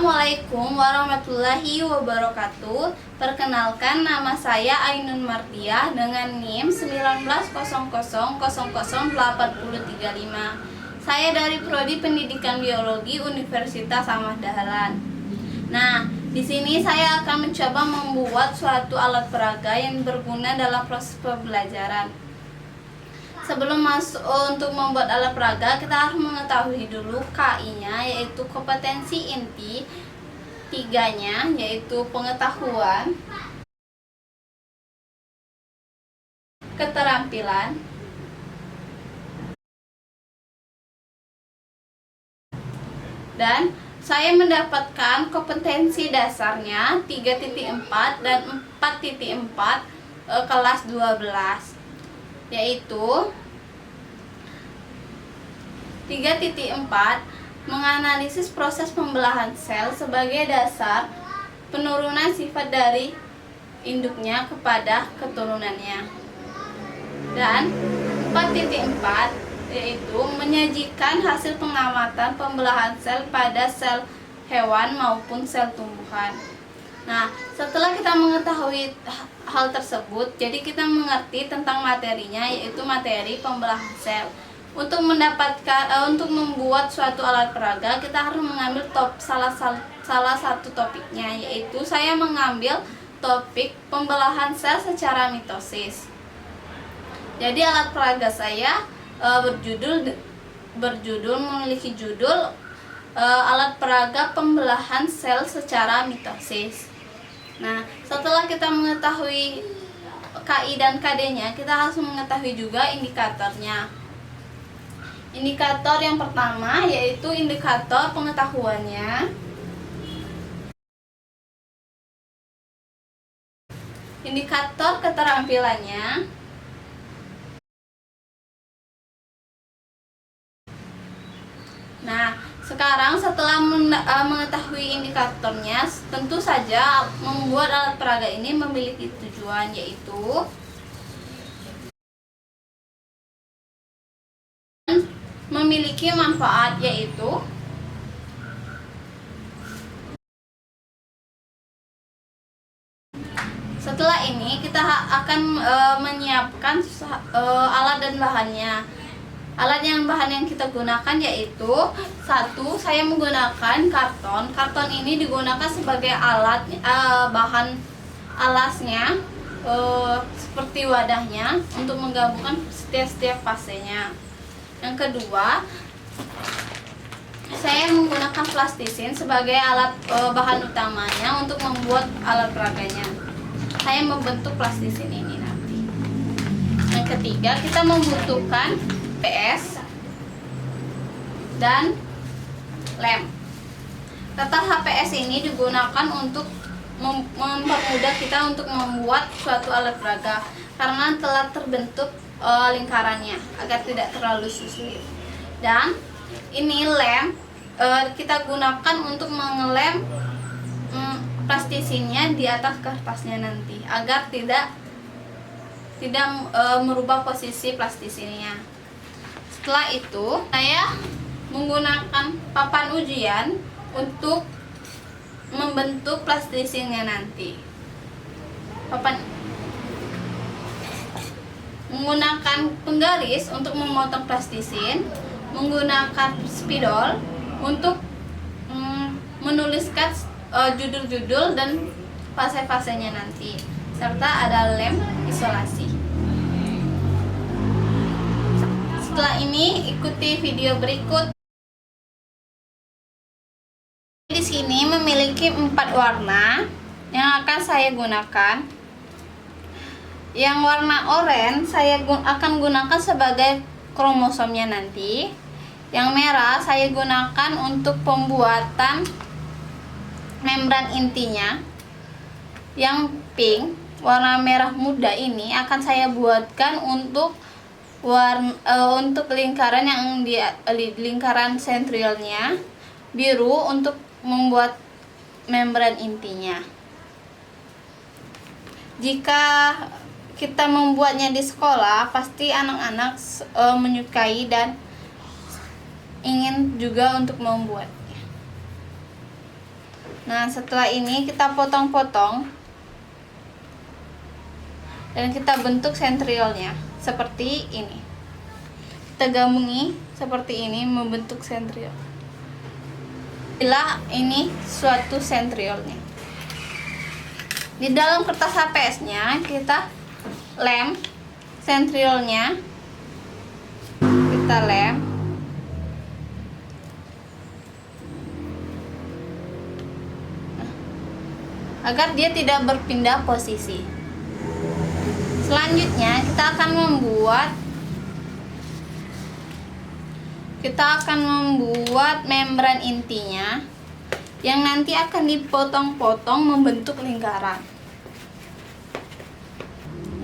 Assalamualaikum warahmatullahi wabarakatuh. Perkenalkan, nama saya Ainun Mardiah dengan NIM 1900008035. Saya dari Prodi Pendidikan Biologi Universitas Ahmad Dahlan. Nah, di sini saya akan mencoba membuat suatu alat peraga yang berguna dalam proses pembelajaran. Sebelum masuk untuk membuat alat peraga, kita harus mengetahui dulu KI-nya, yaitu kompetensi inti. 3-nya yaitu pengetahuan, keterampilan, dan saya mendapatkan kompetensi dasarnya 3.4 dan 4.4 kelas 12, yaitu 3.4 menganalisis proses pembelahan sel sebagai dasar penurunan sifat dari induknya kepada keturunannya, dan 4.4 yaitu menyajikan hasil pengamatan pembelahan sel pada sel hewan maupun sel tumbuhan. Nah, setelah kita mengetahui hal tersebut, jadi kita mengerti tentang materinya, yaitu materi pembelahan sel. Untuk membuat suatu alat peraga, kita harus mengambil salah satu topiknya, yaitu saya mengambil topik pembelahan sel secara mitosis. Jadi alat peraga saya memiliki judul alat peraga pembelahan sel secara mitosis. Nah, setelah kita mengetahui KI dan KD-nya, kita harus mengetahui juga indikatornya. Indikator yang pertama yaitu indikator pengetahuannya, indikator keterampilannya, nah, sekarang setelah mengetahui indikatornya, tentu saja membuat alat peraga ini memiliki tujuan, yaitu memiliki manfaat, yaitu setelah ini kita akan menyiapkan alat dan bahannya. Alat yang bahan yang kita gunakan yaitu, satu, saya menggunakan karton. Karton ini digunakan sebagai alat bahan alasnya, seperti wadahnya untuk menggabungkan setiap fasenya. Yang kedua, saya menggunakan plastisin sebagai alat bahan utamanya untuk membuat alat peraganya. Saya membentuk plastisin ini nanti. Yang ketiga, kita membutuhkan PS dan lem. Kata HPS ini digunakan untuk mempermudah kita untuk membuat suatu alat peraga karena telah terbentuk lingkarannya agar tidak terlalu sulit. Dan ini lem kita gunakan untuk mengelem plastisinnya di atas kertasnya nanti agar tidak merubah posisi plastisinnya. Setelah itu, saya menggunakan papan ujian untuk membentuk plastisinnya nanti. Menggunakan penggaris untuk memotong plastisin, menggunakan spidol untuk menuliskan judul-judul dan fase-fasenya nanti, serta ada lem isolasi. Setelah ini, ikuti video berikut. Di sini memiliki 4 warna yang akan saya gunakan. Yang warna oranye saya akan gunakan sebagai kromosomnya nanti. Yang merah saya gunakan untuk pembuatan membran intinya. Yang pink, warna merah muda ini akan saya buatkan untuk lingkaran yang di lingkaran sentrialnya. Biru untuk membuat membran intinya. Jika kita membuatnya di sekolah, pasti anak-anak menyukai dan ingin juga untuk membuatnya. Nah, setelah ini kita potong-potong dan kita bentuk sentriolnya seperti ini. Kita gabungi seperti ini membentuk sentriol. Bila ini suatu sentriolnya. Di dalam kertas HPS-nya kita lem sentriolnya. Kita lem. Agar dia tidak berpindah posisi. Selanjutnya kita akan membuat membran intinya yang nanti akan dipotong-potong membentuk lingkaran.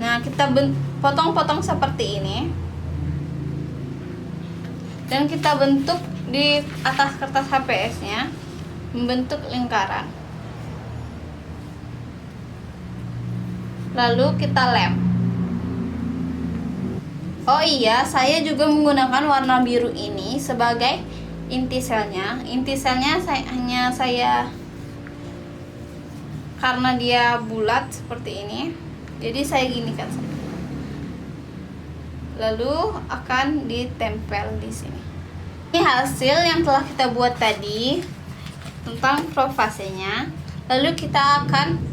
Nah, kita potong-potong seperti ini dan kita bentuk di atas kertas HPS-nya membentuk lingkaran. Lalu kita lem. Oh iya, saya juga menggunakan warna biru ini sebagai inti selnya. Inti selnya saya karena dia bulat seperti ini, jadi saya ginikan saja. Lalu akan ditempel di sini. Ini hasil yang telah kita buat tadi tentang profasenya. Lalu kita akan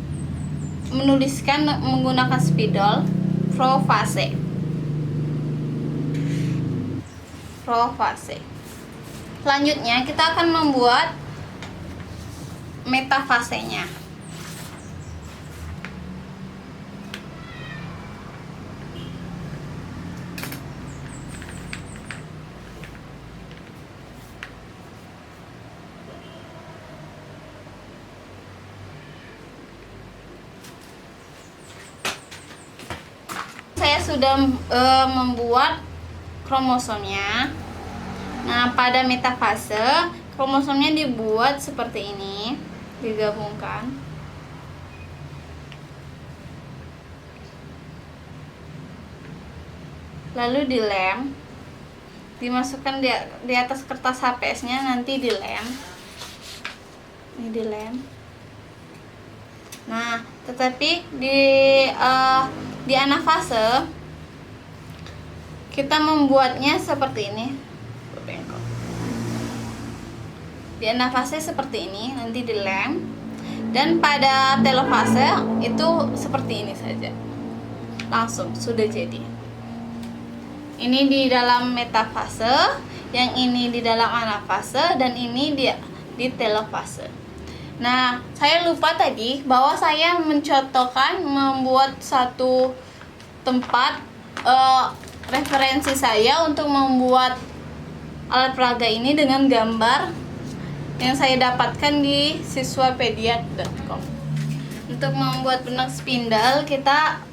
menuliskan menggunakan spidol profase. Selanjutnya kita akan membuat metafasenya. Saya sudah membuat kromosomnya. Nah, pada metafase kromosomnya dibuat seperti ini, digabungkan. Lalu dilem, dimasukkan di atas kertas HPS-nya, nanti dilem. Ini dilem. Nah, tetapi di anafase kita membuatnya seperti ini. Di anafase seperti ini, nanti dilem. Dan pada telofase itu seperti ini saja. Langsung sudah jadi. Ini di dalam metafase, yang ini di dalam anafase, dan ini di telofase. Nah, saya lupa tadi bahwa saya mencontohkan membuat satu tempat referensi saya untuk membuat alat peraga ini dengan gambar yang saya dapatkan di siswapedia.com. Untuk membuat benang spindle, kita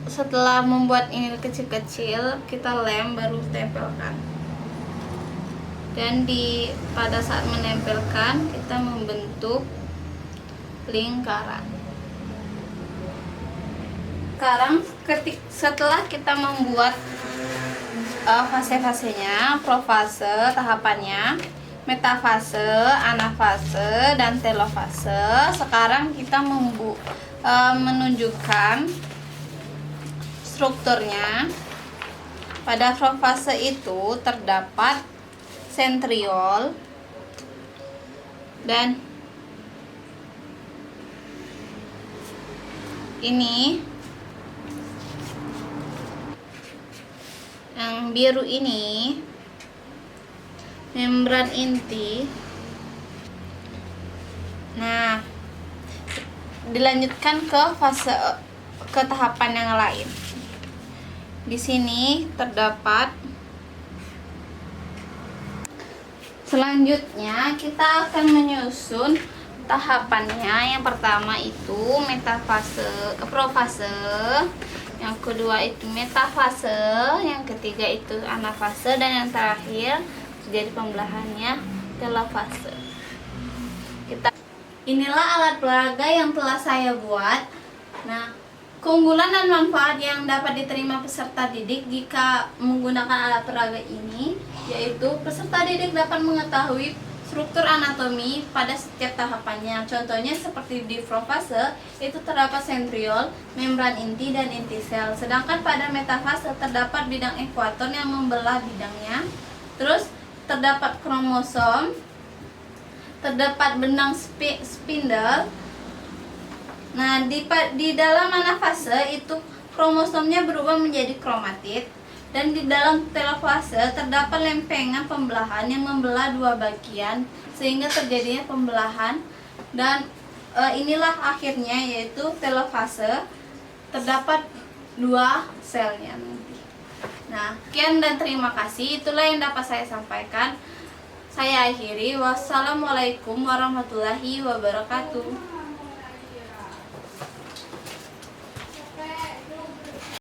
setelah membuat ini kecil-kecil, kita lem baru tempelkan. Dan pada saat menempelkan, kita membentuk lingkaran. Sekarang setelah kita membuat fase-fasenya, profase tahapannya, metafase, anafase, dan telofase, sekarang kita menunjukkan strukturnya. Pada profase itu terdapat sentriol dan ini yang biru ini membran inti. Nah, dilanjutkan ke tahapan yang lain. Di sini terdapat. Selanjutnya kita akan menyusun tahapannya. Yang pertama itu profase, yang kedua itu metafase, yang ketiga itu anafase, dan yang terakhir jadi pembelahannya telofase. Inilah alat peraga yang telah saya buat. Nah, keunggulan dan manfaat yang dapat diterima peserta didik jika menggunakan alat peraga ini, yaitu peserta didik dapat mengetahui struktur anatomi pada setiap tahapannya. Contohnya seperti di profase itu terdapat sentriol, membran inti dan inti sel. Sedangkan pada metafase terdapat bidang ekuator yang membelah bidangnya. Terus terdapat kromosom, terdapat benang spindle. Nah, di dalam anafase itu kromosomnya berubah menjadi kromatid. Dan di dalam telofase terdapat lempengan pembelahan yang membelah dua bagian sehingga terjadinya pembelahan. Dan inilah akhirnya yaitu telofase, terdapat dua selnya nanti. Nah, sekian dan terima kasih. Itulah yang dapat saya sampaikan. Saya akhiri. Wassalamualaikum warahmatullahi wabarakatuh.